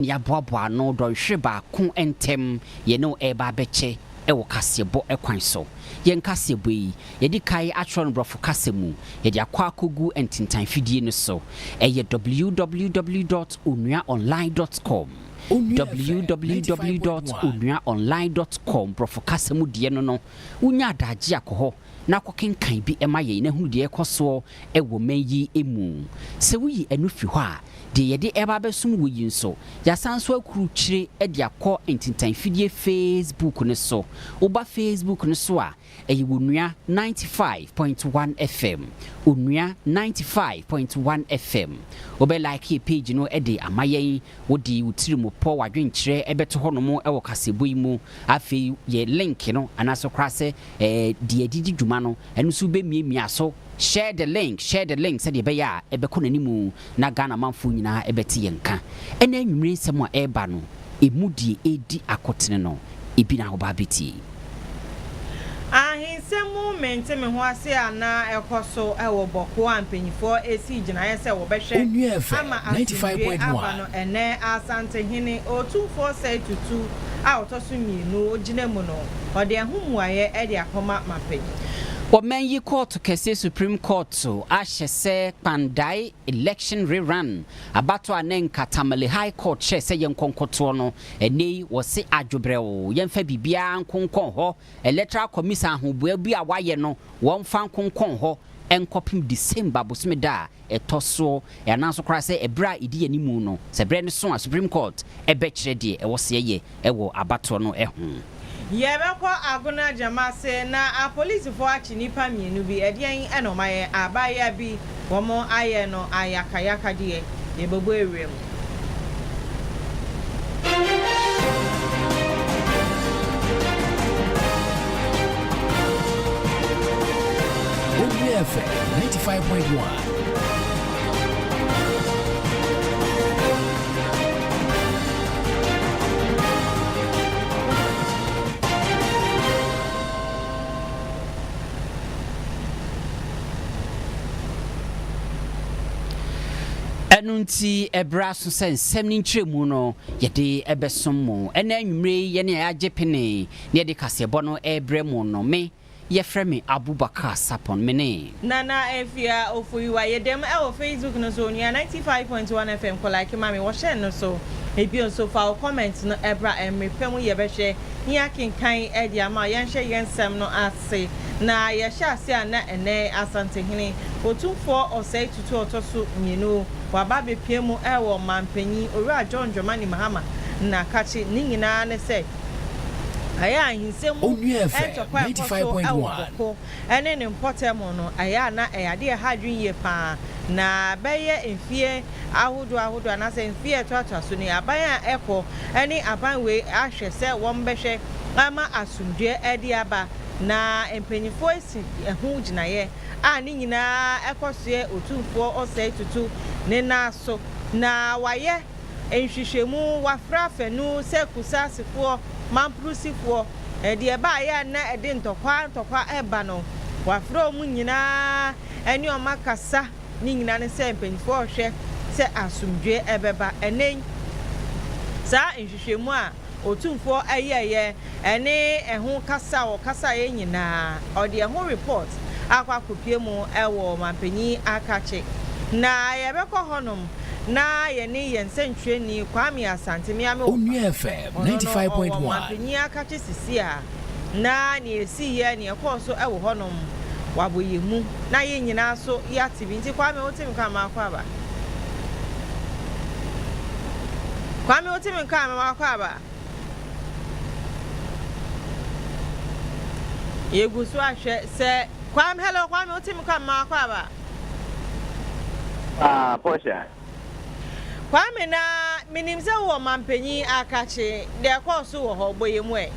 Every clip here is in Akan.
ya boaboa no do hweba ko entem ye no eba beche ewo kasebo ekwan so yen kasebo yi ye di kai atron brofo kasemu ye di akwa akogu entintan fidie no so eye www.onuaonline.com www.onuaonline.com brofo kasemu die no unya adaji akoho na kokenkan bi ema ye na hu de ekoso ewo menyi emu se wuyi enu fi ho a de ye de eba besum wuyi nso ya sanso akuru kire e de akọ entintan fidie Facebook ne so oba Facebook ne so a eyi wonua 95.1 FM onua 95.1 FM obe like page no e de amayen wodi wutiri mo po wadwenkire ebeto hono mo ewo kasebo yi mu afi ye link no anaso krase de adidi dwuma no enu so be miemia so share the link said ye be ya ebeko nanimu na Ghana manfo nyina ebeti yenka ena anwumre nsem a eba no emudie edi akotene no ebi na oba beti ahinsemu mente me ho ase ana ekoso ewo boko ampanyifo esi gina yese wo behwe ama 95.1 no ene asante hene o24 tutu a otoso mienu ogina mu no ode ahumuaye e de akoma mapenyi Women yi court kese Supreme Court so ahye Pandai election rerun abato anenka Tamale High Court che se yenkonkoto no eni wo se adwobrɛwo yemfa bibia nkonkon ho electoral commission ahobua bi a waye no wonfa nkonkon ho enkopim December bosomeda etoso anaso kra se ebra idi animu no se bre ne so Supreme Court ebekire de ewo se ye ewo abato no ehu Yebeko aguna jamase na a police for achinipa mienu bi edian enomaye abaya bi womo aye no ayakayaka die yebobo ewem OBF 95.1 Enunti ebra so sensem ni ntremu no yede ebesom mo ena anwumre ye ne agepene ne de kasebo no ebremu no me ye frame Abubakar Sapon mene Nana Efia Oforiwaa yedem e Facebook no so Onua 95.1 FM ko like mami wo share no so ebi on so fa comment no ebra emrepem ye behwe nya kenkan e dia ma ye nhye yensem no ase na ye hye ase ana ene asante hene otumfo osai tutu otoso mienu waba bepiem e wo mampanyi owura John Jomani Mahama na kachi ni nyina ne se aya hinsemu entokwa 95.1 ene ne mpotemo no aya na eyade hadwin ye pa na beye enfie ahodo na se enfie twatwa so ni aban eko ene aban we ahwe se wombehwe ama asundwe edi aba na empanyifo esi ehu ginaye a ni nyina ekosue otumfo osai tutu ne na so na waye enhwehwemu wafrafenu se kusasifo mamprusifoɔ de ba ya na de ntokwa eba no wafro mu nyina eni oma kasa ni nyina ne se mpanyifo hwɛ se asumdwe ebeba enen sa nhwehwemu a otumfo ayeye ene ehu kasa ye nyina ode ehu report akwa kopie mu ewo mampanyi akache na yebekɔ honom na yeni yensentwe ni Kwame Asante miame Onua FM 95.1 ni akache sisi a na ni esi ye ni ekoso ewo honom waboyemu na ye nyina so ya TV nti Kwame otim ka ma akwa ba Kwame otim ka ma akwa ba yegusu ahwe se Kwame hello Kwame otim ka ma akwa ba Portia Kwame na minimze wo mampanyi akache de akoso wo ho boyemu e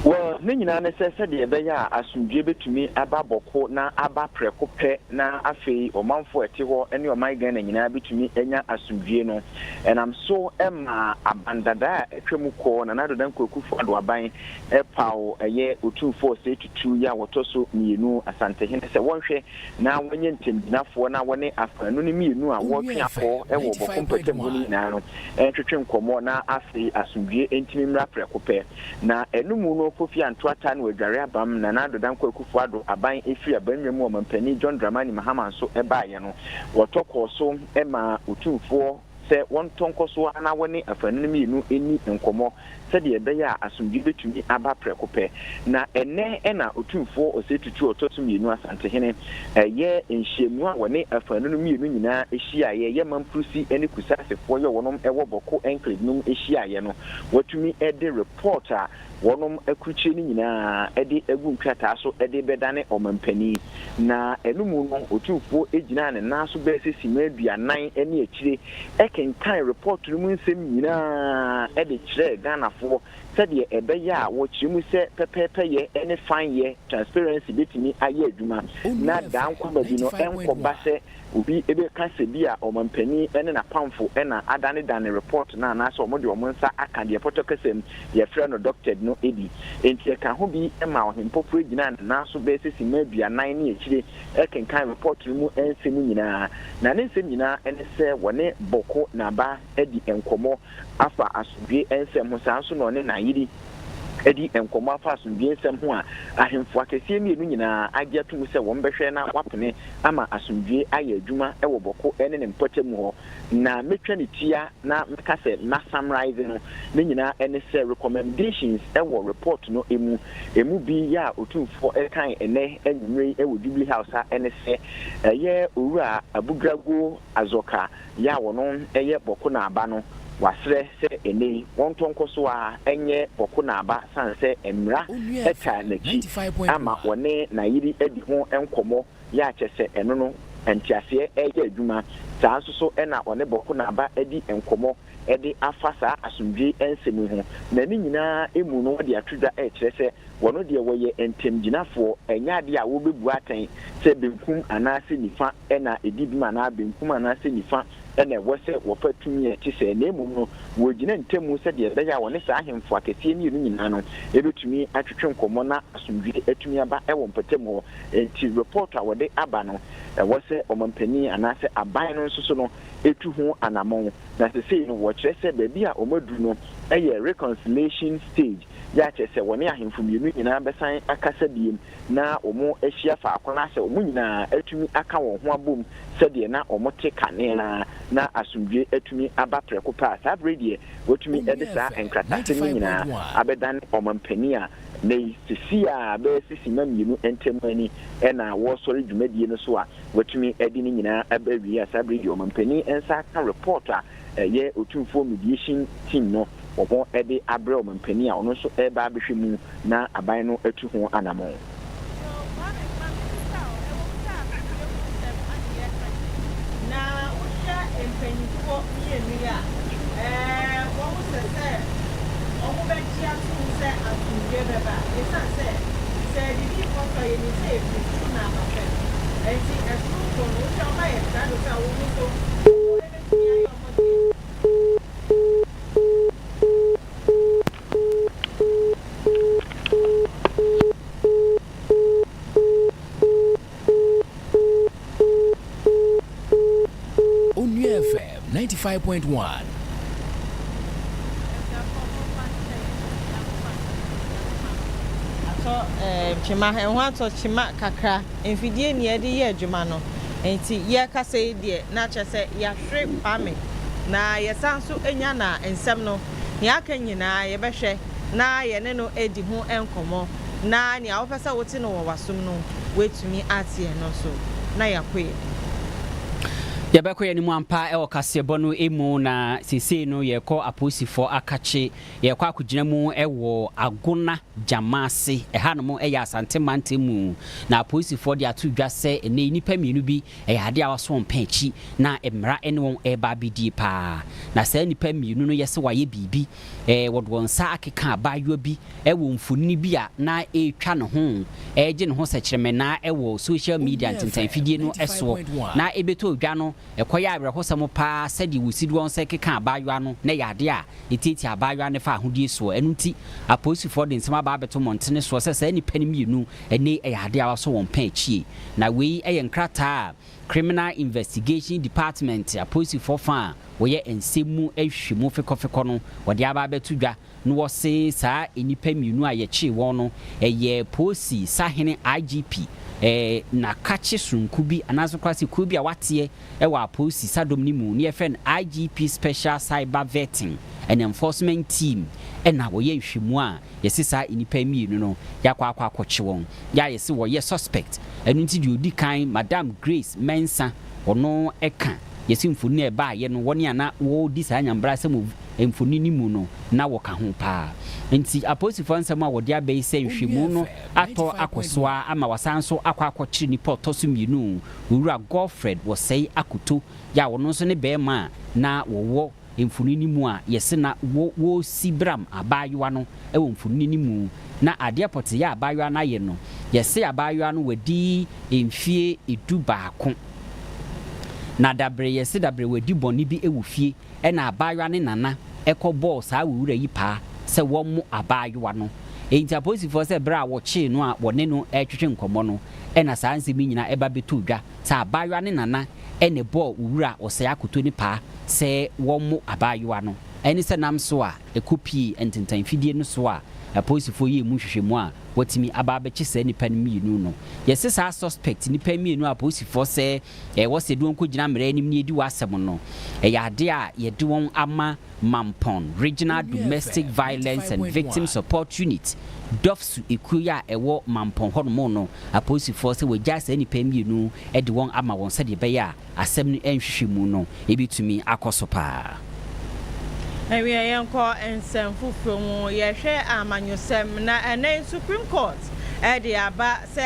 Well, Nina said the Beya asumdue betumi aba boko na aba preko pe na afei omanfo etiho ene o my Ghana nyina betumi enya asumdue no. And I'm so abandada etwemu ko na nadodan kwakufu ado aban epawo eye otumfo say to ya wotoso mienu asante hene se wonhwe na wonye ntemdinafo na wone afanu ni mienu a wotwe akọ ewo boko mpetemu ni na no entwetwe nkomo na afei asumdue entimi mra preko pe na enumu no Kofi Antoata no adware abam na nadodan kwakufu ado aban efi abanwemu o mampani John Dramani Mahama so ebaaye no wotokọ so ema otumfo se won tonko so ana woni afanu mienu eni nkomo se de ebeya asumdue betumi aba prekope na ene na otumfo osetutu ototo mienu asante hene ye enhyemu a woni afanu mienu nyina ehia ye mamprusi eni kusasefo ye wonom ewo boko enclave num ehia ye no watumi ede reporter wonom akuchi ni nyina ede egu ntwata so ede bedane omampani na enumu no otumfo ejina ne naso besisi maduanan ene akire ekenkan report mu nsem nyina ede kire Ghana fo sɛdeɛ ɛbɛyɛ a wɔkyerɛmu sɛ pɛpɛpɛ yɛ ɛne fan yɛ transparency betumi ayɛ adwuma na dan kwaba bi no ɛnkɔba sɛ obi ebɛka sɛ bi a ɔmampani ɛne na pamfo ɛna adane report na anaasɛ ɔmo de ɔmo nsa aka deɛ pɔtɔ kasɛm yɛfrɛ no doctored no edi enti ɛka ho bi ɛma ɔhempɔpɔ gyina na so bɛsɛ si ma aduanan ne akyire ɛkenkan report no mu ɛnsɛm nyinaa na ne nsɛm nyinaa ɛne sɛ wɔne bɔkɔ naba ɛdi nkɔmɔ afa asomdwe ɛnsɛm ho saa nso na ɔne nayiri edi enkomo afa asomdwe nsɛm ho a ahemfo akɛseɛ mienu nyinaa agye atum sɛ wɔn bɛhwɛ na wapene ama asomdwe ayɛ adwuma ɛwɔ bɔkɔ ɛne ne mpɔtɛ mu hɔ na metwa ne tia na meka sɛ na summarize no ne nyinaa ɛne sɛ recommendations ɛwɔ report no emu bi ya otumfo ɛkan ɛnɛ ɛnwumre ɛwɔ Jubilee House a ɛne sɛ ɛyɛ owura Abugrago Azoka ya wɔno ɛyɛ bɔkɔ na aba no wasre se ene won tonko so a enye boko na aba san se emra eta na ki ama wone na yiri edi ho enkomo ya kyese eno no entiase eye adwuma saa so ena one boko na aba edi enkomo edi afasa asomdwe ensemu ho na ni nyina emu no de atwida kyerese wono de woye entemgyinafo enya de a wo bebu atan se benkum anase nifa ena edibima na benkum anase nifa ene wose wofatumi eti se na emu no wogina ntemu se de beya woni sa ahemfo akese ni nyina no ebetumi atwetwe nkomo na asomdwe etumi aba ewo mpetemu enti report a wode aba no wose omampani anase aban no nso so no etu ho anamon na se sei no wo kyerese ba bi a omadu no eye reconciliation stage ya kyerese woni ahemfo mienu nyina besan akasa biem na omo ahia fa akona se omo nyina etumi aka won ho abom se de na omo te kane na asomdwe etumi aba preko pa sa brede wotumi edisa enkrata se nyina abedan omampani a na sisi a be sisi ma mienu entemani ena wo sori dwumadie no so a wotumi edi ni nyina abawi asa brede omampani ensa ka report a ye otumfo mediation team no omo ede abre omampani a ono so eba abehwe mu na aban no atu ho anamon na usha empenifo yemia wo se omo be chia tu se atunje beba esa se di foto ye ni se fi na ba fe enti esu ko no usha ma ye da do ka wo so o ene ti ya yo mo Onua FM 95.1. Chima enwa to chima kakra enfidie ni ede ye adwuma no enti ye kasa de na kyese ya hwe pame na ye sanso enya na ensem no ya aka nyina ye behwe na ye ne no edi ho enkomo na ni a wofesa wote no wasom no wetumi atie no so na yakoe Yabeko ya ni mwampa ewo kasebo no emu na sisi no yeko aposifo akache yeko akugina mu ewo agona jamase eha no mu eya asante mante mu na aposifo de atudwa se ne nipa mienu bi ade awaso mpanchi na emra ene won eba bidi pa na se nipa mienu no yese waye bibi wodwo nsa akeka abayo bi ewo mfuni bi a na etwa ne ho eje ne ho sekireme na ewo social media ntentan fidie no eso na ebeto odwa no ekoya abrahosam pa sedi wusidi won se keka abayo no na yade a etiti abayo ne fa ahodie so enunti aposifo de nsema ba beto montene so se nipa ne mienu ene yade awaso won panchi na wei nkrata Criminal Investigation Department aposifo fa woye ensemu ehwemu fekofeko no wode aba betudwa no wose saa enipa mienu a yechi won no posi sahene IGP na kache sunku bi anaso kwase ku bi a watie wa posi sadom ni mu ne yefen IGP Special Cyber Vetting and Enforcement Team na woye ehwemu a yesi saa enipa mienu no yakwa akwakoche won ya yesi woye suspect enunti di odi kan Madam Grace Mensa ono eka yesi mfuni eba ye no woni ana wo di saa nyambra semu mfuni ni mu no na wo ka ho pa nti aposifo nsema wodi abai se hwemu no ato akosoa ama wasanso akwakoche ni potosu mienu wura Godfred wo sei akoto ya wono so ne bema na wo mfuni ni mu a yesi na wo sibram abayoa no ewo mfuni ni mu na ade apote ya abayoa na ye no yesi abayoa no wadi emfie edubaako na dabre yesi dabre wadi boni bi ewufie na abayoa ne nana ekobol saa wura yi pa se wo mu abayoa no enti aposifo se bra wo chi no a wone no etwetwe nkomo no na saa nsemi nyina eba betudwa saa abayoa ne nana ene ball wura ose akoto ni pa se wo mu abayoa no eni se nam so a ekopi ententan fidie no so a aposifo yi mu hwehwemu a watimi ababeche se nipa mienu no yesi saa suspect nipa mienu aposifo se wose du onko gina mra anim ne edi wasem no yade a yede won ama Mampon Regional Domestic Violence and Victim Support Unit dofsu ekuya ewo Mampon hono no aposifo se wagya se nipa mienu edi won ama won se de beya asem no enhwehwemu no ebitumi akosopa we are yanko ensemfu from yehwe amanyosem na enen Supreme Court the aba se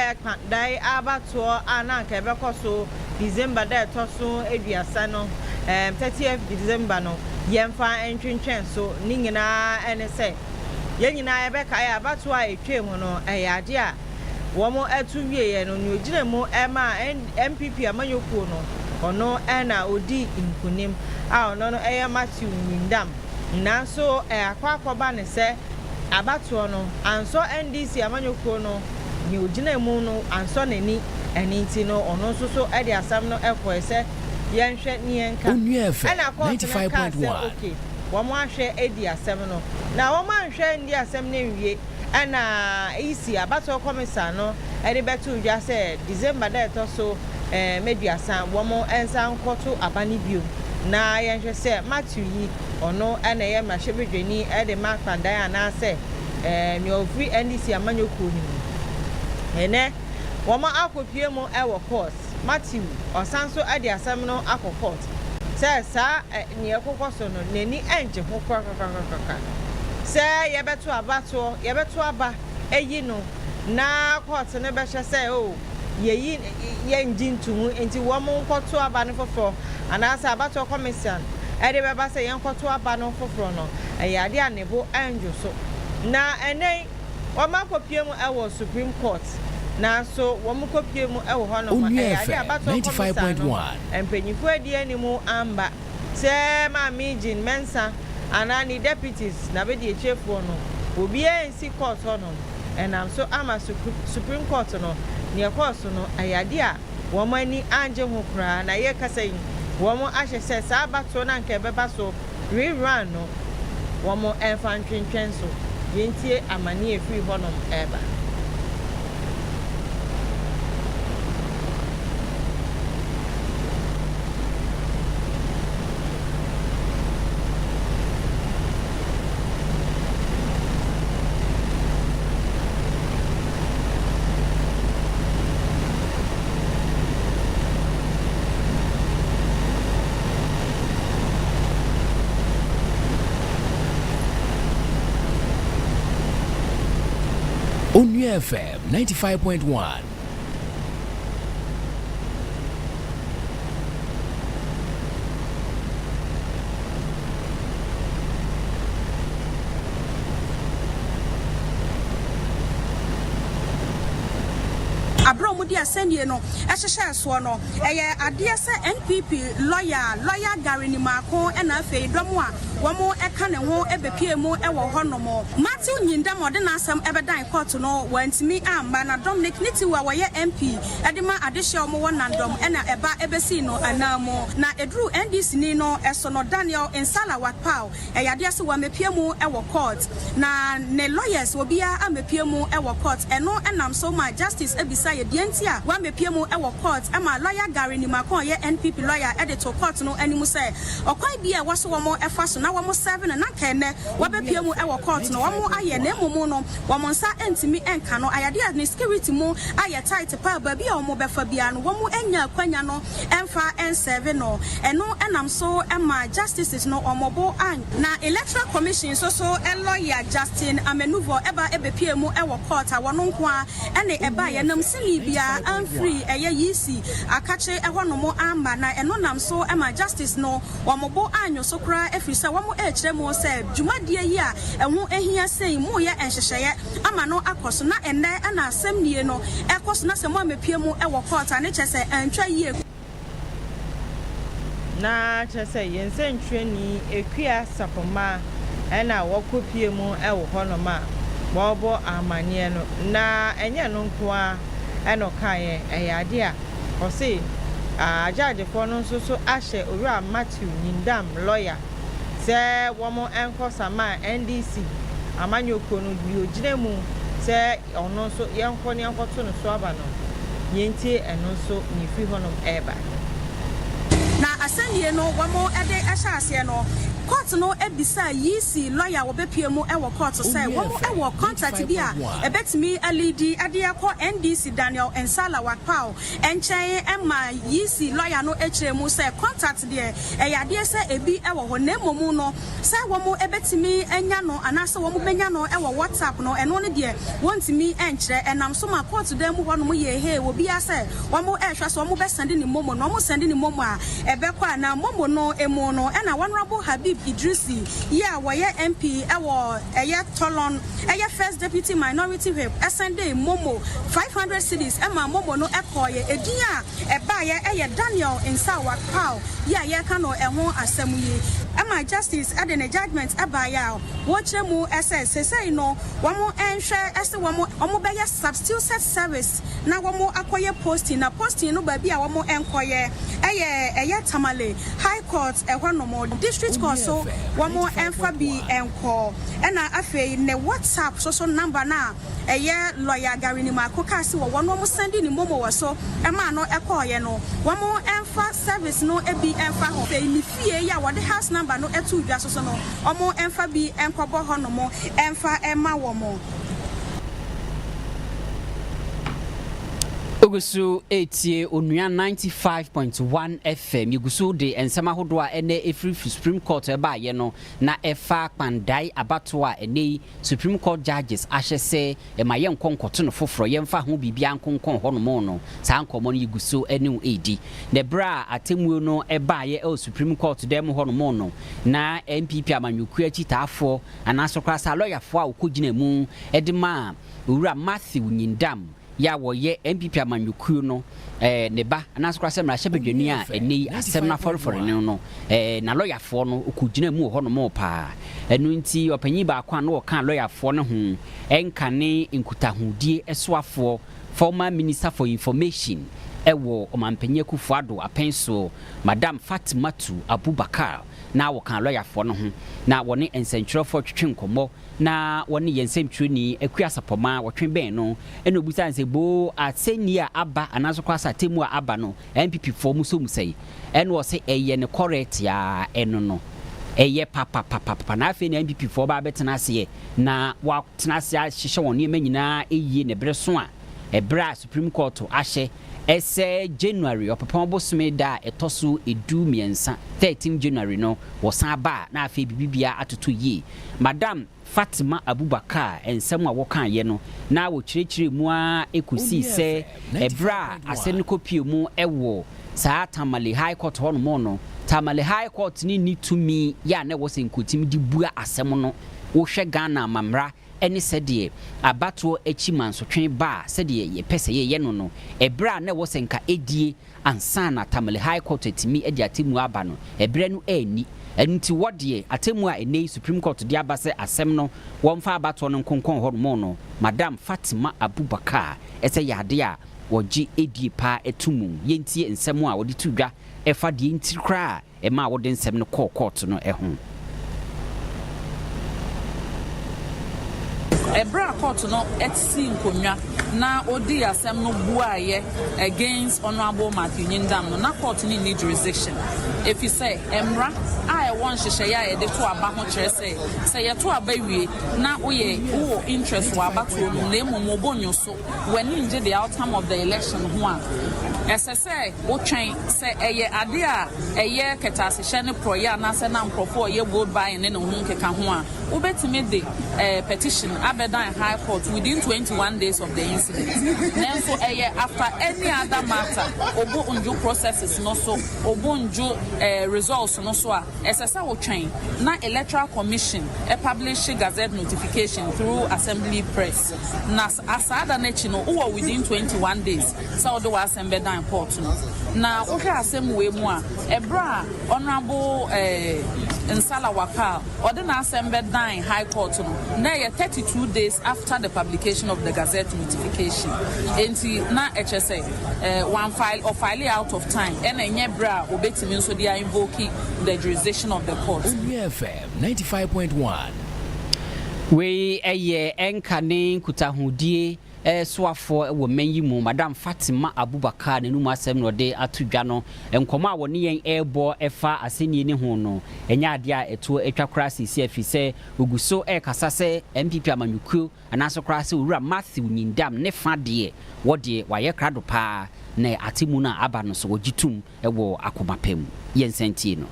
dai abato ananka ebekoso December da toso eduasa no 30th December no yemfa entwentwen so ni nyina ene se yenyina ebeka ya abato a etwem no eyade a womo atuwie ye no ni ogina mu ema MPP amanyokuo no ono ena odi nkunim a ono no eye Matthew Windam nanso akwakoba ne se abato no anso NDC amanyokuo no ni ogina mu no anso nani eninti no ono so ede asam no ekwo se yenhwe ni yenka Onua 95.1 okay womo ahwe edi asem no na womo ahwe ndi asem ne nwie ana isi abato komisa no ede betu dwa se December da to so meduasa womo ensa nkoto abani bio na yenhwe se Matthew yi ono ana ye mahwebedweni ede makpandan ana se mi ofri NDC amanyoku ni ene womo akopie mu ewo course Matthew osanso ade asem no akokot se sa ni ekokoso no nani enje ho kwakakaka se yebeto abato yebeto aba eyi no na court ne behye se o yeyi yenjintumu enti womo nkoto aba ne fofo anasa abato commission ede beba se yenkoto aba no foforo no eyade anebo anjo so na enen womo akopie mu ewo Supreme Court na so womo kopie mu ewo hono ma eyade abato 95.1 empenyifo edi animu amba se ma mijin mensa anani deputies na be di echefo no obi ensi court hono enam so ama Supreme Court no ne course no eyade a womo ani anje ho kra na ye kasayin womo ahye se sa abato na nke beba so rerun no womo enfantwentwen so yentie amani efiri hono eba Onua FM 95.1. Abro mudi asendie no ehhehhe so no eye ade se NPP lawyer Gary Nimako na afei dom a womo eka ne ho ebepie mu ewo honomo Matthew Nyindam ode na asem ebedan court no wantimi amba na Dominic Nitiwa woye MP edema adehye omo wonandom na eba ebesi no anamo na edru NDC ni no eso no Daniel Insala Wakpao eye ade se wa mepie mu ewo court na ne lawyers obia amepie mu ewo court eno enam so ma justice ebisa ye dientia wa mepie mu ewo court ama lawyer Gary Nimako ye NPP lawyer editor court no animu se okwan bia wo so womo efa so na womo 7 na kenne wabepie mu ewo court no womo aye na emumu no womo nsa entimi enka no ayade ne security mu aye tight pa ba bia womo befa bia no womo enya kwanya no emfa n7 no eno enam so ema justices no omobo an na electoral commission so lawyer Justin Amenuvo eba ebepie mu ewo court a wono nko a ene eba ye nam bia amfree eye yisi akache ehonomo amba na eno nam so ema justice no womobo anyo so kra efri se womo ekire mo se dwumadie yi a eho ehia sei mo ye enhyehyeye ama no akoso na enne ana asem nie no ekoso na se mo amepie mu ewo court ane chese antwa yie na chese yense ntwani ekua sapoma ena wokopie mu ewo honoma bobo amanie no na enye no nko a eno kae eyade a o se judge for no so ahye owura Matthew Nyindam lawyer se womo enko sama NDC amanyoko no bi ogire mu se ono so yenko ne enkoto no so aba no yentie eno so ni fi honom eba na asanie no womo ede ahyase no court no ebisa yisi lawyer wo bepie mu ewo court say womo ewo contract bi a ebetimi alidi ade akọ NDC Daniel Insala Wakpao enchen ema yisi lawyer no ekire mu say contract de eyade se ebi ewo ho na momu no say womo ebetimi enya no anase womo benya no ewo WhatsApp no eno ne de wontimi enkire enam so ma court dem ho no mo ye he obi ase womo ehwa so womo be send ni momo no mo send ni momo a ebekwa na momo no emu no na honorable Habib Idrisi ya waye MP ewo eye Tolon eye first deputy minority whip Sunday momo 500 cedis ema momo no ekoye edin a ebaye eye Daniel Insala Wakpao ya ye ka no eho asamuye ema justice ade ne judgment ebaya wo chemu SS say no womo enhwe ese womo beye substitute service na womo akoye posting na posting no ba bia womo enkoye eye Tamale High Court ehonomo district court so womo enfa bi enko ena afei ne WhatsApp so number na eye lawyer Gary Nimako kasi wo wono send ni momo waso ema no ekoye no womo enfa service no ebi enfa ho fe ni fie ya wode house number no etu dwa so no omo enfa bi enkobo honomo enfa ema womo Ogusu etie Onua 95.1 FM Yugusu de ensema hodo a ene efri Supreme Court eba ye no na efa pandai abato a ene Supreme Court judges ahyese emaye nkonkoto no foforo ye mfa ho bibia nkonkon ho no mo no sa nkomo no Yugusu ene edi ne bra atemuo no eba ye o Supreme Court dem ho no mo no na MPP amanyuku achitaafo anasokra sa lawyerfo a okogina mu edema owura Matthew Nyindam ya woye MPP amanyuku no ne ba anasokra se mra hyebedwani a eni asem na forfor ne no na lawyerfo no okugina mu ho no mo pa enu nti opanyi ba kwa no kan lawyerfo no ho enkane nkutahudie esoafo former minister for information ewo omampenye Kufuado apenso Madam Fatimatu Abubakar na wokan lawyerfo no ho na woni ensentwerefo twetwe nkomo na woni yensemtwuni akua sapoma wotwe ben no eno busa nse bo aseni a aba anazokwa satemu a aba no MPP fo mu so musai eno wo se eye ne correct ya eno no eye papa na afi ne MPP fo ba betena ase na wa tena ase a hyehye won ne manyina eyi ne bere so a ebra Supreme Court ahye ese January opepon bosome da etoso edu miensa 13 January no wosan ba na afi bibia atoto yi Madam Fatima Abubakar ensem a wokan ye no na wo kirikiri mu a ekusi se ebra aseni kopie mu ewo saa Tamale High Court hono mo no Tamale High Court ni tumi ya na wo senkotim di bua asem no wo hwe Ghana mamra eni sedie abato echimansotwen ba sedie ye pese ye no no ebra na wo senka edie ansa na Tamale High Court etimi edi atemu aba no ebra no ani enti wodie atemu a ene Supreme Court di abase asem no wonfa abato no nkonkon hono no Madam Fatima Abubakar ese yade a woji edie pa etumu yentie nsem a wodi tudwa efa die nti kra e ma wodi nsem no court no ehun Ebra court no etsi nkonwa na odi asem no buaye against Honorable Matthew Nyindam no na court ni need jurisdiction if you say emra I want hyehyɛ ya ye de to aba ho kyerɛ say ye to aba wie na oye wo interest wa aba to no na emu bonyo so when nje the outcome of the election ho a ɛsɛ wo twɛn sɛ ɛyɛ ade a ɛyɛ ketasehye ne proya na sɛ na mkrofo ye vote by ne ho keka ho a wo betime de petition Abedan High Court within 21 days of the incident. Then so after any other matter, obo unju processes no so, obo unju results no so. SSA will train. Na Electoral Commission publish gazette notification through Assembly Press. Na asada nechino uwa within 21 days. So do Abedan Court no. Na oke asem we mu a ebra Honorable Nsala Wakal or the Abedan High Court no. Na 32 days after the publication of the gazette notification. Enti na HSA one file or file out of time and enye bra obetimi so they are invoking the jurisdiction of the court. FM 95.1 we enkane kutahudie soafo wo manyi mu Madam Fatima Abubakar ne numa asem no de atudwa no enkomo a woni yen ebo efa aseni ne ho no enya ade a eto etwa krasi si afise oguso kasa se MPP amanyukuo anaso krasi owura Matthew Nyindam ne fa de wode waye krado pa na atemu na aba no so wogitum ewo akomapem yensentie no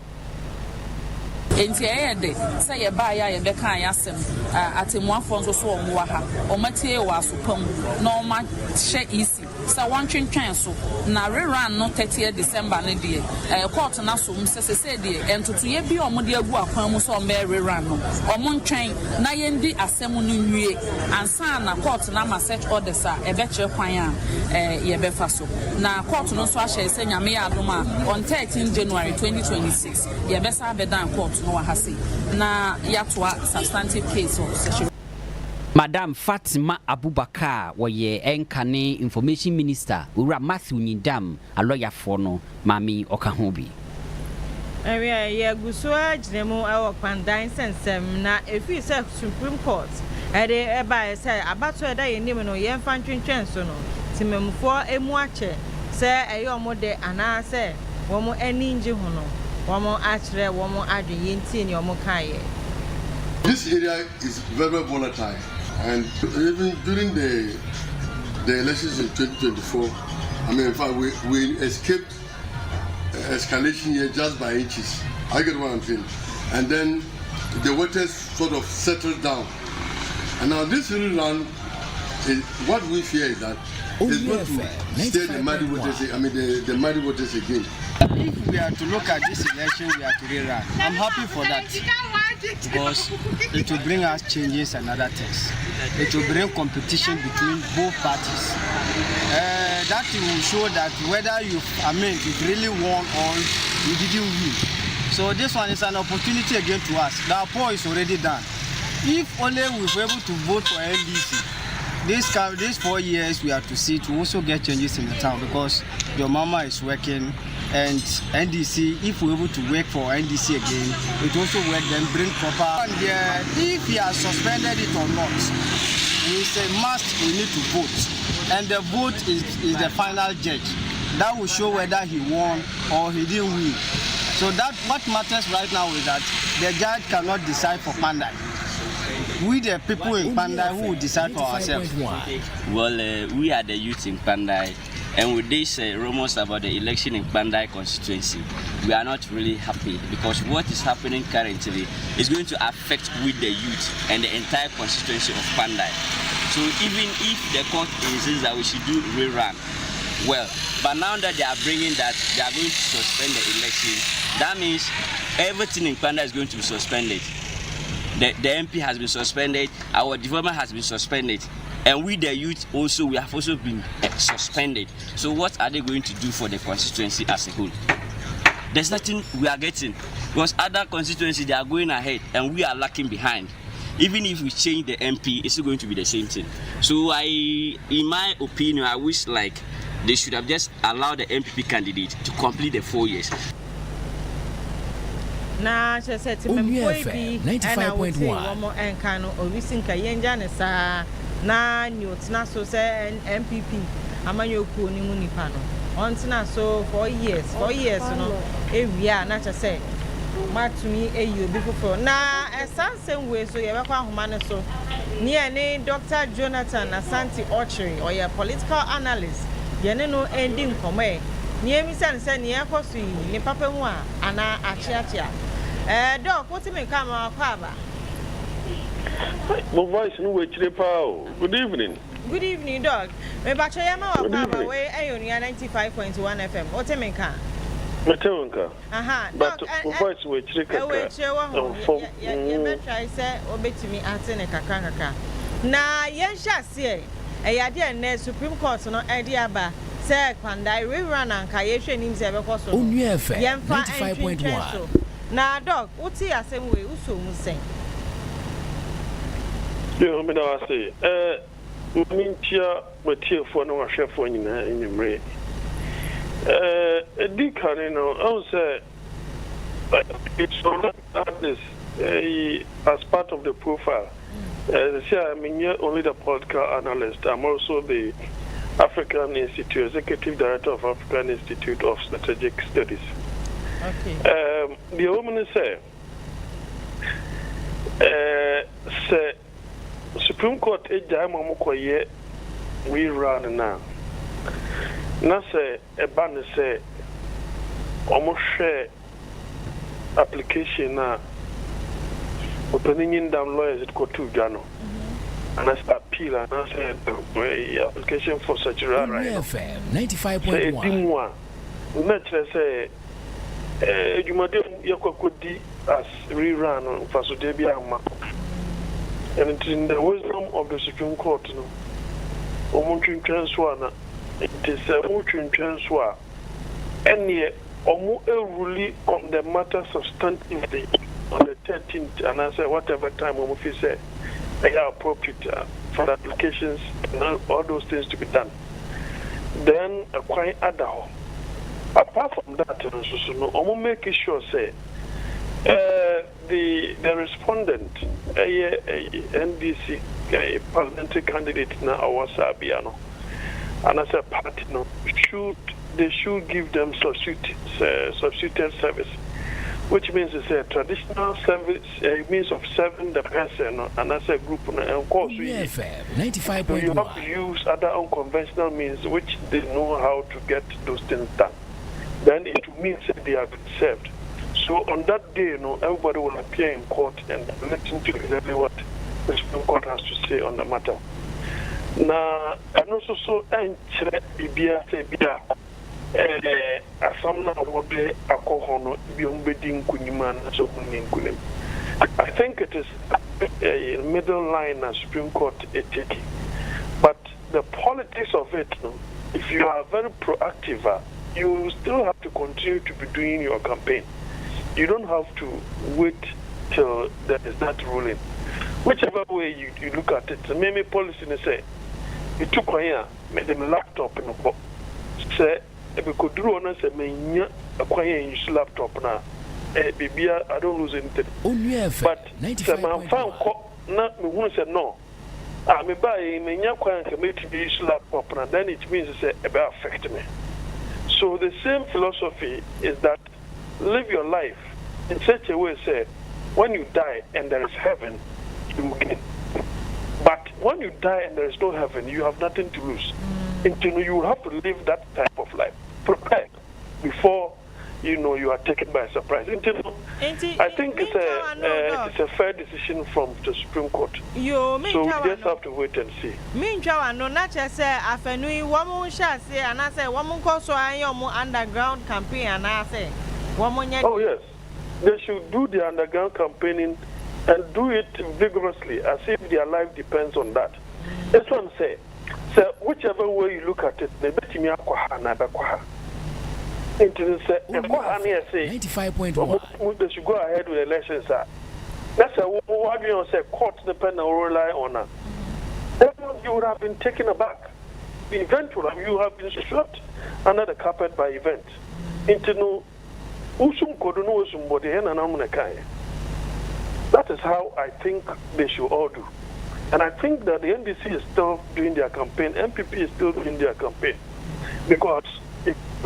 enti de say ye ba ya ye be kan yasem atemuafo nso so omwa ha omatie wa asopam na oma hye isi sa wan twentwen so na rerun no 30th December ne de court na so msese de entoto ye bi omde agu akwan mu so ombe rerun no omontwen na yendi asem no nwie ansa na court na ma search orders a ebe kire kwan a ye be fa so na court no so ahye se nyame ya adoma on 13 January 2026 ye be sa Abedan court no wahasi na yatwa substantive case of sexual. Madam Fatima Abubakar woye enkane information minister ura Matthew Nyindam a lawyer for no mami okahobi ye gusua ginemu awo kwandan sensem na efi se Supreme Court ede eba se abato eda yenim no ye mfa ntwentwen so no timemfo emu ache se eyomo de ana se womo eninji ho no womo achre womo adwen yenti ni womo kaye. This area is very volatile, and even during the elections in 2024, I mean, in fact, we escaped escalation here just by inches. I get what I'm saying. And then the waters sort of settled down. And now this rerun, what we fear is that it's going to stay the muddy waters, the muddy waters again. If we are to look at this election, we are to rerun. I'm happy for that because it will bring us changes and other things. It will bring competition between both parties. That will show that whether you really won or you didn't win. So this one is an opportunity again to us. The poll is already done. If only we were able to vote for NDC, these 4 years we have to see to also get changes in the town because your mama is working. And NDC, if we're able to work for NDC again, it also work then bring proper. And if he has suspended it or not, we say must, we need to vote. And the vote is the final judge. That will show whether he won or he didn't win. So that what matters right now is that the judge cannot decide for Pandai. we the people in Pandai who decide for ourselves. Well, we are the youth in Pandai, and with this rumors about the election in Pandai constituency, we are not really happy because what is happening currently is going to affect with the youth and the entire constituency of Pandai. So even if the court insists that we should do rerun, well, but now that they are bringing that they are going to suspend the election, that means everything in Pandai is going to be suspended. The MP has been suspended, our development has been suspended, and we the youth also, we have also been suspended. So what are they going to do for the constituency as a whole? There's nothing we are getting, because other constituencies, they are going ahead and we are lacking behind. Even if we change the MP, it's still going to be the same thing. So in my opinion, I wish like they should have just allowed the MPP candidate to complete the 4 years. Na she said to me, boy, be 95.1. And can or we think a young Janessa na Newtna so say MPP. Amanyo Kuni Munipano. On so 4 years, 4 years, no, every year, not to say. Mat to me, you before. Na a same way, so you have a human so near name Dr. Jonathan Asante Orchery or your political analyst. Yeneno ending come near me send near Cosi, ni Papa Moa, Anna Achiatia. Dog, what's in come our father? My voice, no way, good evening. Good evening, dog. My Bachayama, way, I only 95.1 FM. What's in me car? Matonka. Aha, but my voice will trick a I say, obey to me at Seneka. Na yen shall say, a idea ne Supreme Court no idea ba. Say Pandai rerun and Kayesha names ever cost. Onua FM 95.1. Na dog, what's the same way? Uso Musing. You know, I say, Mintia, but here for no chef in your brain. A deacon, you know, I would say it's not this as part of the profile. I mean, only the podcast analyst. I'm also the African Institute, Executive Director of African Institute of Strategic Studies. Okay. The woman say Supreme Court we run now. Na say a ban say almost share application na opening down lawyers it go to Jano. And I start appeal and I said the application for such a right. 95.1. Let's say you might as rerun on Fasodebia. And it's in the wisdom of the Supreme Court. No, Omuntin Transwana, it is a Mutin Transwa. And yet, Omu really on the matter substantively on the 13th, and I say whatever time Omufi say they are appropriate for the applications and all those things to be done. Then acquire Adaho. Apart from that, Omu make sure say the respondent, NDC parliamentary candidate na Awasabiano, and as a party, no, they should give them substituted service, which means it's a traditional service, means of serving the person, and as a group, and of course we have to use other unconventional means which they know how to get those things done. Then it means that they have been served. So on that day, everybody will appear in court and listen to exactly what the Supreme Court has to say on the matter. Now, and also so I think it is a middle line as Supreme Court is taking. But the politics of it, if you are very proactive, you still have to continue to be doing your campaign. You don't have to wait till there is that ruling. Whichever way you look at it, maybe policy say, you took here, made them laptop in a box. Say, if we could do on say, me acquire use laptop now. Baby, I don't lose anything. But some man found not me won't say no. I may buy me acquire to use laptop now. Then it means say about affect me. So the same philosophy is that live your life in such a way, say, when you die and there is heaven, you gain. But when you die and there is no heaven, you have nothing to lose. Until you will have to live that type of life. Prepare before you are taken by surprise. I think it's a fair decision from the Supreme Court. So we just have to wait and see. Meanwhile, no, not just say afternoon, woman shall say, and I say, woman calls so I am underground campaign, and I say, woman. Oh, yes. They should do the underground campaigning and do it vigorously as if their life depends on that. This one say, so whichever way you look at it, they bet me into the 95.1. They should go ahead with elections. That's what you say. Court depend on rely on that. You would have been taken aback. Eventually, you have been swept under the carpet by event. Into no usum koduno usum body and that is how I think they should all do. And I think that the NDC is still doing their campaign, MPP is still doing their campaign, because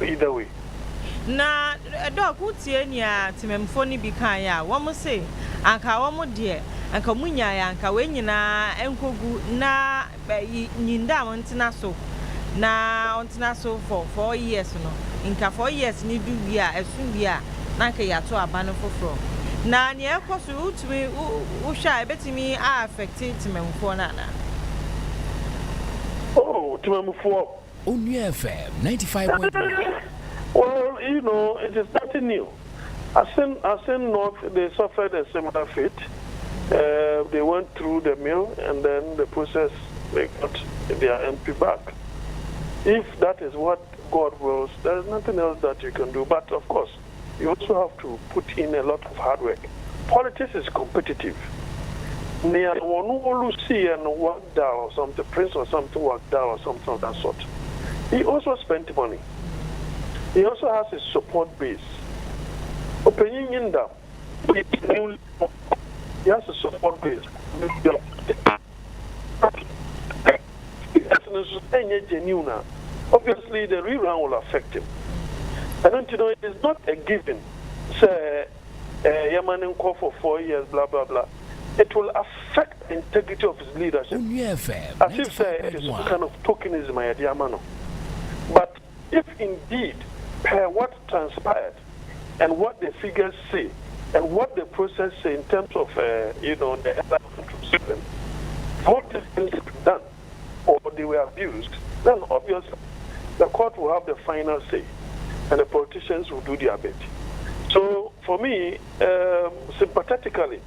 either way. Na dog would see any timemphony be kaya, one must say, Anka one dear, Anka Munya, Anka Wenina, Enkogu, na Ninda on Tinaso, na on Tinaso for 4 years, no. Inka 4 years need do be as soon be a Nanka Yato a banner for from. Na near cost to me, who shall bet me are affected to me for Nana. Oh, to me for Onua FM 95.1. Well, it is nothing new. As in North, they suffered a similar fate. They went through the mill and then the process, they got their MP back. If that is what God wills, there is nothing else that you can do. But of course, you also have to put in a lot of hard work. Politics is competitive. Near one who see and work down or something, prince or something work down or something of that sort. He also spent money. He also has a support base. Opinion in that, he has a support base. Obviously, the rerun will affect him. I don't know, it is not a given. Say, Yamanin call for 4 years, blah, blah, blah. It will affect the integrity of his leadership. As if, say, it is some kind of tokenism, Yamano. But if indeed, per what transpired and what the figures say and what the process say in terms of the system, what these things have been done or they were abused, then obviously the court will have the final say and the politicians will do their bit. So for me, sympathetically,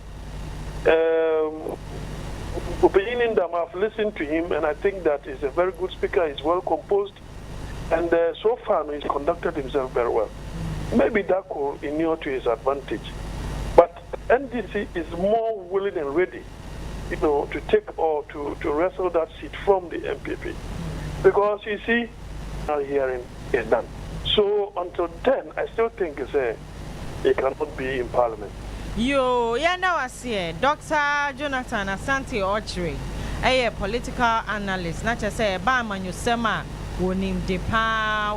opinion that I've listened to him, and I think that he's a very good speaker, he's well composed. And so far, he's conducted himself very well. Maybe that could inure to his advantage. But NDC is more willing and ready, to take or to wrestle that seat from the MPP. Because you see, our hearing is done. So until then, I still think it cannot be in Parliament. Now I see Dr. Jonathan Asante Ochre, a political analyst, not just say, Bama, you sema. Wonim de pa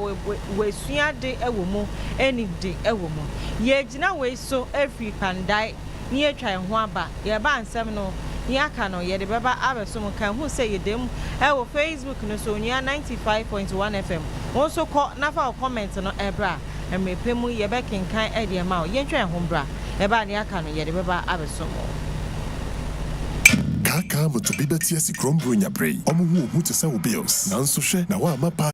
we sua de ewomu eni de ewomu ye gina we so every pandai ni atwa ho aba ye ba ansem no ni aka no ye de beba abesom kan hu say ye dem wo Facebook no so nya 95.1 FM won so ko na fa comment no ebra emepemu ye be kenkan e de ma ye ntwa ho bra e ba ni aka no ye de beba abesom Kaka mutubiba tiasi krombro nyabrei. Omu hu mutesa ubios. Nanso hwe na wa mapa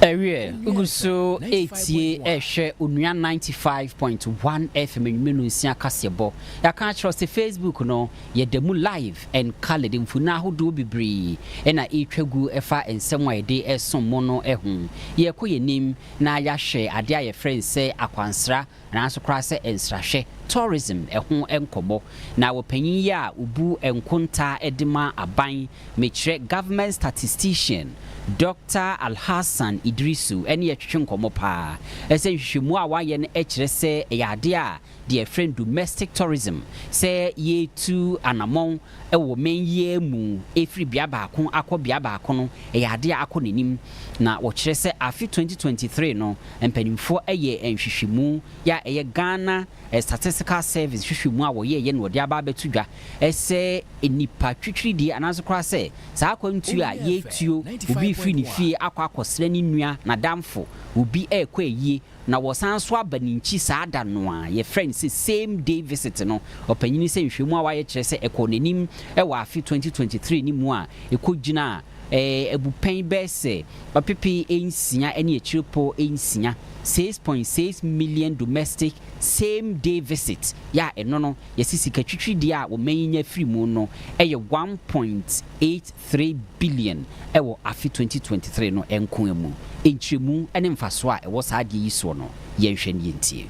Area Uguso 88 share Onua 95.1 FM menu sia kasebo. Ya kan trust Facebook no ye demu live and color dem funa hodo bebre na etwagu efa ensem wa de esom no ehun. Ye koyenim na ya share ade aye friend say akwansra na so kra say ensrahwe tourism ehun enkobo na wopanyin ya ubu enkonta edema aban mechre government statistician Dr. Al-Hassan Idrisu eni etwetwe nkomo pa ese hwehwemu a waye ne ekire se yade a de friend domestic tourism se ye tu anamon ewo menye mu efri bia baako akọ bia baako no yade a akọ nenim na wo kire se afi 2023 no empanimfo eye enhwehwemu ya eye Ghana statistical service hwehwemu a wo ye no de aba betudwa ese enipa twitwiri di anazo kra se sa akwantu a ye tuo obi firi ni fie akọ akọsra ni nua na damfo obi ekọ eyi na wosan so abaninchi saada no a ye friend say same day visit no opanyini se nhwemu a waye kire se ekonenim wa afi 2023 ni mu a ekogina ebupen bese papipi ensia ene echirepo ensia 6.6 million domestic same day visit ya eno no yesisika twitwi dia wo manya free mu no 1.83 billion ewo afi 2023 no enko emu enchiremu ene mfaso a ewo saade yi so no yenhwe ne yentie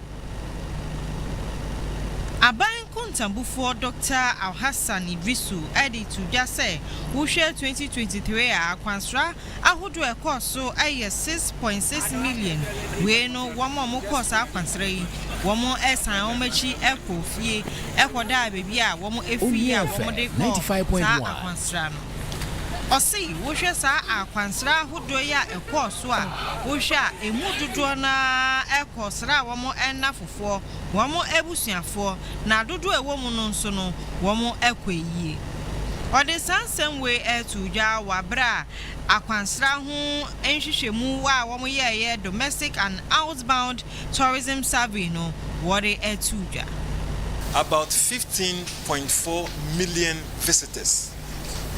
Aban Kuntambufo Dr. Al-Hassan Idrisu edi to just say wo hwe 2023 a kwansra ahodo ekoso aye 6.6 million we no womo kosa akwansra yi womo esan omachi ekofie ekoda bebi a womo efie a womo de ko sa akwansra no Osi wo hwe sa akwansra ahodo ya ekoso a wo hwe a emududo na ekosra womo enafofo womo ebusuafo na dodo ewo mu no nso no womo ekwayi ode sansem we etuja wabra akwansra ho enhwehwemu a womo ye domestic and outbound tourism survey no wode etuja about 15.4 million visitors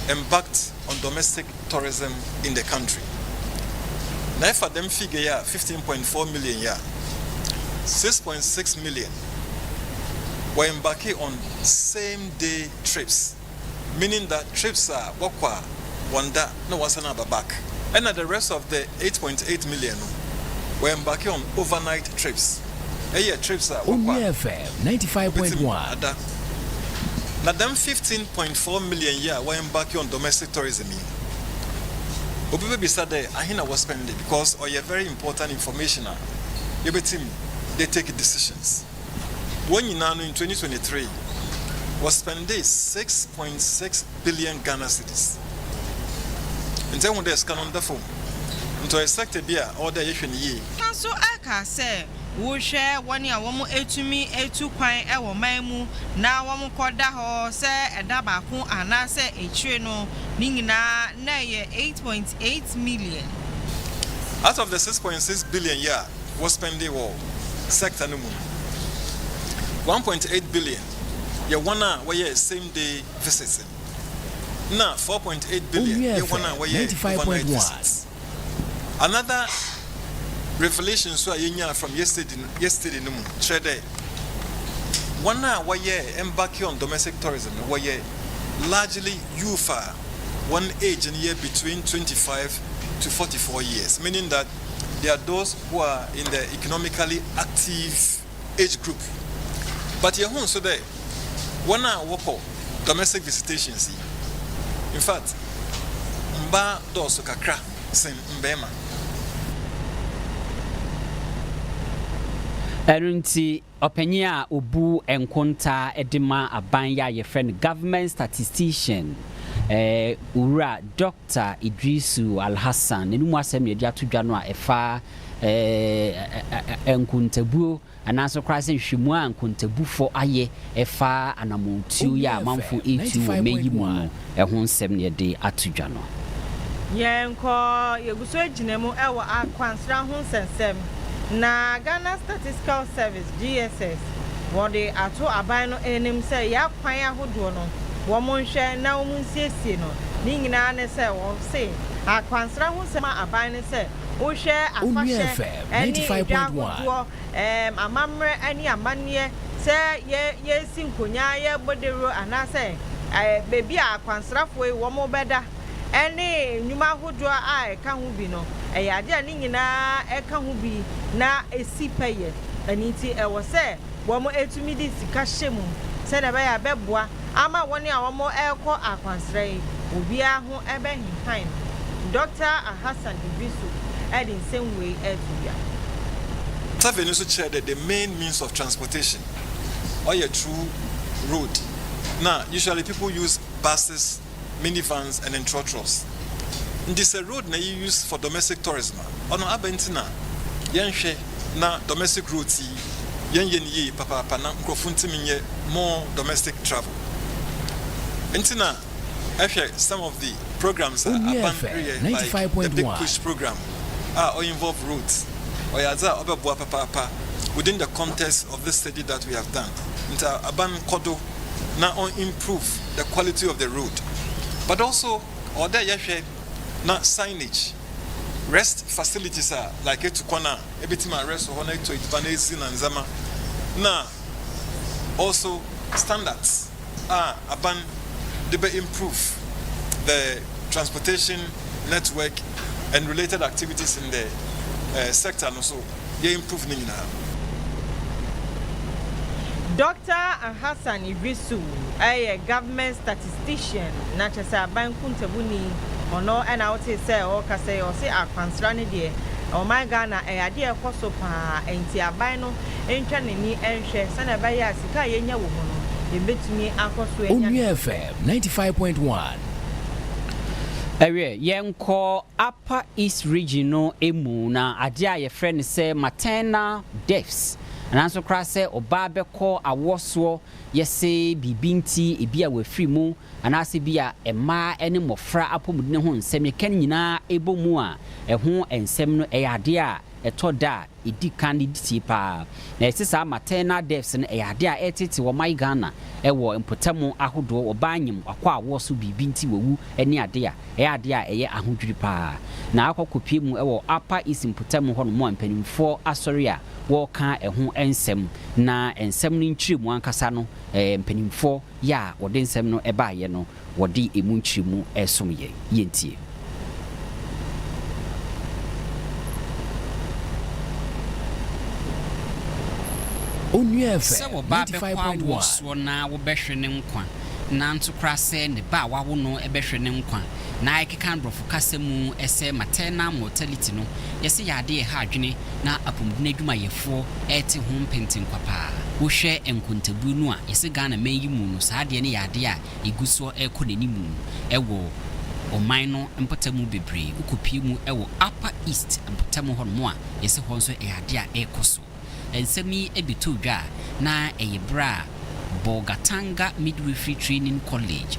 embarked on domestic tourism in the country. Now for them figure 15.4 million 6.6 million were embarking on same day trips, meaning that trips are wakwa wanda no wasana back. And the rest of the 8.8 million were embarking on overnight trips. Trips are Onua FM 95.1. Now, them 15.4 million were embarking on domestic tourism. People beside there, I was spending because of your very important information. Every team they take decisions. When you now in 2023 was spending 6.6 billion Ghana cedis. In terms of the scan on the phone, into a sector beer or the ye. So I can say. Wo share one ya womo etumi etu kwan e wo manmu na womo koda ho se eda ba ko ana se echire no ni nyina na ye 8.8 million out of the 6.6 billion was spending war sector no mu 1.8 billion ye wana we same day visits na 4.8 billion ye wana we 95.1 another revelations so yenya from yesterday no trade one na why embarking on domestic tourism why largely youth are one age in year between 25 to 44 years, meaning that they are those who are in the economically active age group. But you so there one na work domestic visitations in fact mba doso kakra sen mbema Erunti openya obu enkonta edema abanya ye friend government statistician ura Dr. Idrisu Al-Hassan enu asem ye dia todwa no a efa enkontabuo anaso krase hwemu a enkontabufo aye efa anamontuo ya manfo etu wo meyi mu ehun nsem ne de atodwa no yenko yeguso ejinemu ewo akwansra ho nsensem na Ghana Statistical Service GSS wode ato aban no enim se ya kwan ahodo no wo monhwe na wo munsiesie no ni nyina ne se wo se akwansra ho sema aban ne se wo share afashe any 95.1 amamre any amanie say ye sinkonya ye bodero anase baby akwansrafo wo mo beda any nyuma hodo a ka ho bi no ade ani nyina ka ho bi na esipeye aniti wo se wo mo etumi di sika hyemu se na ba ya beboa ama woni a wo mo ekọ akwansrai obia ho ebe hinhan Dr. Hassan Ibisu and in same way everywhere. Taven also shared that the main means of transportation or a true road. Now, usually people use buses, minivans, and then trotros. This is a road that you use for domestic tourism. On Abentina, Yanshe, na domestic routes, Yan Papa Pana, Krofuntiminye, more domestic travel. Entina, actually, some of the programs are like the Big Push program or involve routes or within the context of this study that we have done. Aban Kodo now improve the quality of the road, but also or there not signage. Rest facilities are like it to corner everything rest or to Ibanezin and Zama. Now also standards are Aban they improve the transportation network and related activities in the sector and also they improve now. Dr. Hassan Ibisu, a government statistician, not as a bank kuntabuni or no, and I would say or say or say a constrani dear or my Ghana a idea cosopa and tia bino and chanini and share Sanabaya Sika Yenya woman. Onua FM 95.1. Ewe yenko Upper East Regional emu na adia ye friend say maternal deaths. Nanso kra se oba beko awoso yese bibinti ebia we free mu anase bia ema ene mofra apomudne ho nsem kan nyina ebomu a eho ensem no eyade a etoda edi candidate pa na esisa maternal deaths no eyade a etete wo mai Ghana ewo empotamo ahodo obanyem akwa awoso bibinti wewu ene ade a eyade a eye ahodwiri pa na akokopie mu ewo Upper East empotamo ho no mo ampanimfo asori a wo ka eho ensem na ensem no nkyiremu ankasa no mpanimfo ya wode nsem no ebaaye no wode emu nkyiremu esomye yentie. Onua FM 95.1 so na wo behwe ne nkwa na nto krase ne ba wawo no ebehwe ne nkwa na ekeka brofo kasemu ese maternal mortality no yese yade ha adwene na apomdune adwuma yefo ete ho mpenten kwapa wo hwe enkontabu no a yese Ghana manyi mu no saade ne yade a eguso ekonanimu ewo oman no mpotemu bebre ukopie mu ewo Upper East mpotemu ho no a yese ho so yade a ekoso ensemi ebitu dwa na eyebra Bogatanga Midwifery Training College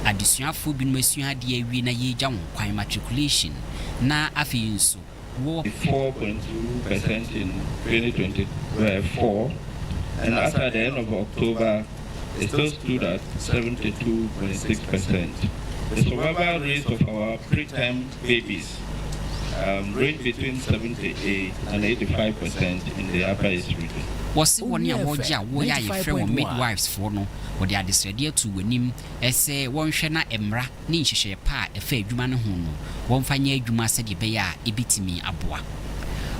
adisuafo bi masua de awie na yeja won kwan matriculation na afeinso wo 4.2% in 2024 and after the end of October it still stood at 72.6%. The survival rate of our preterm babies range between 78 and 85% in the Upper East region. Was one year woja wo ya yefre wo midwives for no wo de adesrede to wanim ese won hwe na emra ni nhihye pa efa adwuma no ho no won fanya adwuma se de be ya ebitimi aboa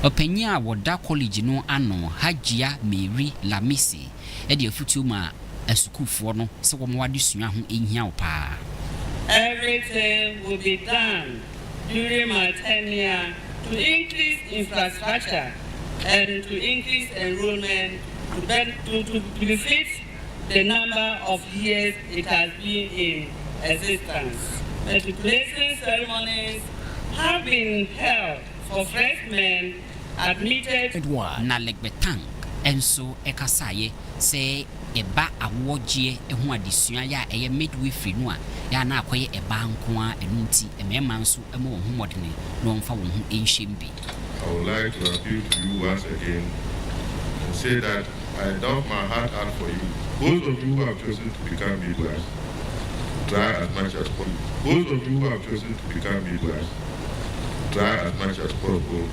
opanyi a woda college no ano Hajia Mary Lamisi e de afutu ma asukufo no se wo mo adesua ho ehia wo pa. Everything will be done during my tenure to increase infrastructure and to increase enrollment to befit the number of years it has been in existence. Matriculation ceremonies have been held for freshmen admitted. Na legbetang enso ekasaye say eba awogie ehu adesua ya eye midwifery no a ya na akoye eba nko a enunti emema nso ema wo hu modene no mfa wo hu enhyembi. I would like to appeal to you once again and say that I doff my heart out for you. Those of you who have chosen to become midwives, try as much as possible. Those of you who have chosen to become midwives, try as much as possible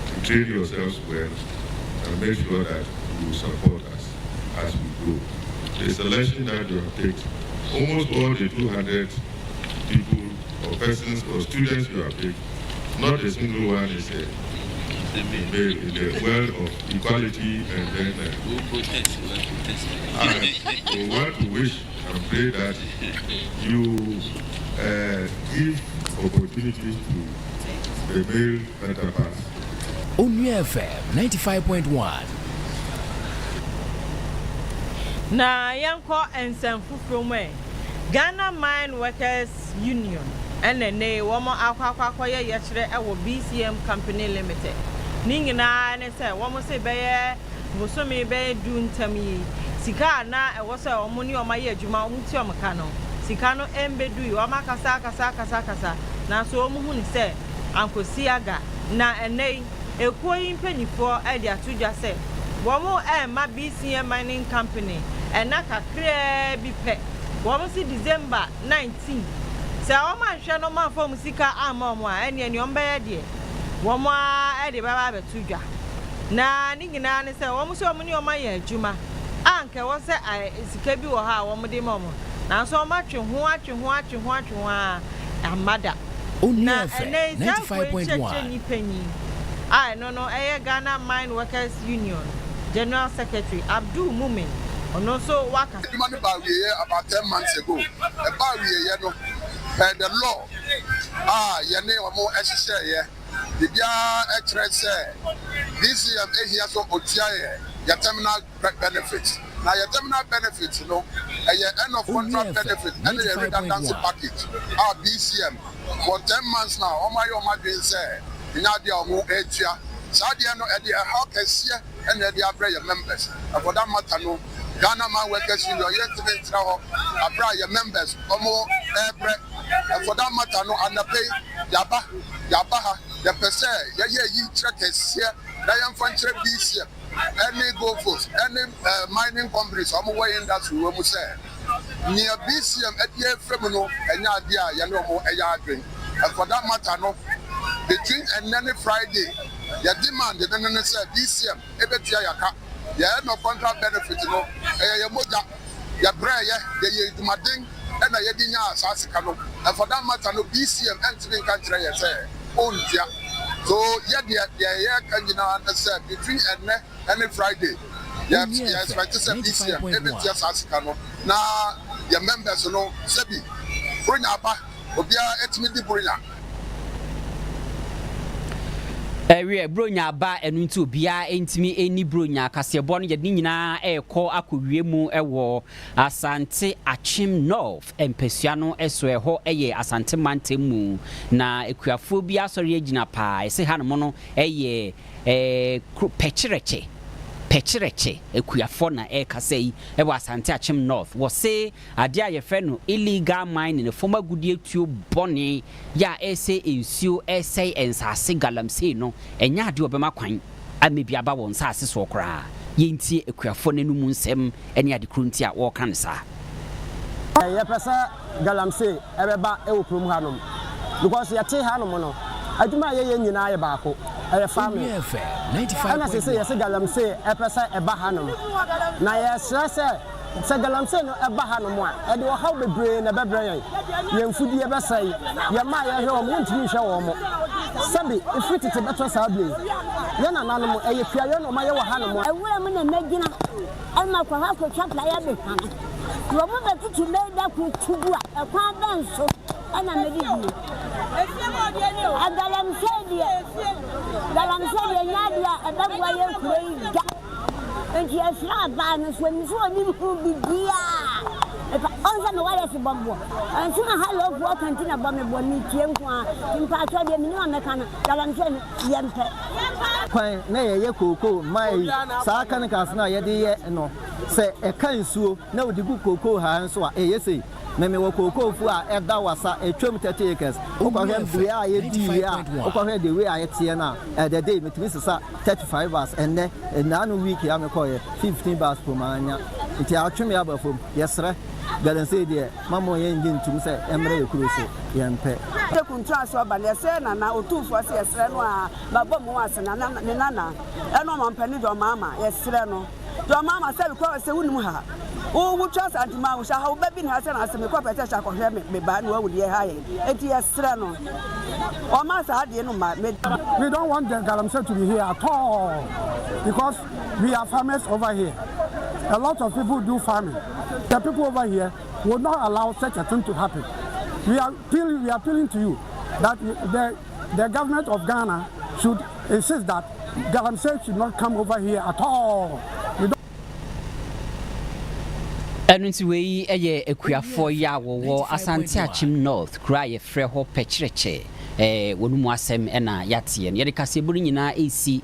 to train yourselves well and make sure that you support us as we grow. The selection that you have picked, almost all the 200 people or persons or students you have picked, not a single one is in the world of equality, and then I want to wish and pray that you give opportunities to the male counterparts. Onua FM 95.1. Na yanko ensemfu from Ghana Mine Workers Union NNA womo akwa ye yekire ewo BCM Company Limited ni nyina ne se womo se beye bosomi be du ntam yi sika na ewo se womo ni oma ye adwuma nti omka no sika no embedu yi oma kasa na so womo hu ni se ankosi aga na enei ekoyi mpanifo e dia tudwa se womo ma BCM Mining Company ena kakre bi pe womo si December 19 se womo hwe no man fo musika ama omo a ene ombe ye de womo a de baba betudwa na ni nyina ne se womo so omo ni omo ye adwuma anke wo se sika bi wo ha womo de momo na so omo atwe ho amada Onua FM 95.1. No, Ghana Mine Workers Union General Secretary Abdul Mumin. No, so waka. About 10 months ago, about the law. Your name or more SSA. The BCM here so OTI, your terminal benefits. Now, your terminal benefits, you know, a end of contract benefit and the redundancy package. BCM for 10 months now. Oh my being said. Nadia mo etia sadia no e how kese and the abra members for that matter no Ghana Man Workers Union yet ho abra your members omo ebre for that matter no and pay yaba the pese ye yi kese that yam fan chere BCM any go force any mining companies omo way in that we mo say near BCM e dey frem no enya dia ye no mo eya adwen for that matter no between and then Friday, your demand the then say BCM, ebetia yaka, no contract benefit, no, your moja, your brain, your dumading, and a yedinya sasikano, and for that matter, no BCM entering country, say, own dia. So, can you know understand between and any Friday, yes, expect to say BCM, ebetia sasikano. Now, your members, no, Sebi, bring up, Obia, etmidi bring. We bronya ba enu nti obia entimi eni bronya kasebo no yedi nyina ekọ akowie mu ewo Asante Achim North empesua no eso eho eye Asante Mantemu na ekuafo bi asori agina pa ese hanom no eye pechireche ekuafo na kasei ewo Asante Achim North wo se ade ayefe no illegal mining ne former gudie tuo bone ya ese ensuo ese ensase galamsey no enya ade obema kwan amebi aba won sase so kra yenti ekuafo ne numu nsem ene ade krunti a wo kan sa ye pesa galamsey ebeba ewo krum hanom because ye te hanom no aduma ye nyina ye baako family 95. Ana say yes galamsey epesa eba hanom na ye stress se galamsey no eba hanom a e de wo haw bebre na bebre ye mfudi ye besai ye ma ye hwe o mo ntimi hwe wo mo sabi ifiti te beto sabre ye na nanom eye pia ye no ma ye wo hanom e wura mo na magina e ma kwa ha ko chapla ya be kana wo mo betutu me da ku tubu a e kwa danso ana medidi galamsey nyadia edagwa ye kure ga enti afra ba no so ni so ni hu bibia onza no wale si bombo nsina hello for kantina bombe boni tie nko mpa to de mini ameka na galamsey yempe kwan na ye koko mai sa kan kas na ye de ye no se e kan suo na odigu koko ha nso a yese meme wo koko fu a eda wasa etwem 30 acres okwa he we a ye di ya okwa he the way a tie na the day metimi sisa 35 bars and na no week ya me call 15 bars per manya iti atwem ya bafom yesre galamsey de mamo ye ngi ntum se emre ye kuro so yempe kuntra so ba ne se na otufo se yesre no a ba bom wase na ne nana e no mampani do mama yesre no do mama se ko se wunum ha o wu trust antima wo sha ha wo ba bi na se na se me ko pete sha ko hwe me ba no awudi ye ha ye eti yesre no o ma sa de no ma we don't want the Galamsey to be here at all because we are farmers over here. A lot of people do farming. The people over here will not allow such a thing to happen. We are appealing to you that the government of Ghana should insist that Galamsey should not come over here at all. Anunti we eye ekuafo ya wo Asante Achim North kura ye frɛ ho pɛkyerɛkyɛ wonu mu asɛm ɛna yate no yɛde kaseburu nyinaa esi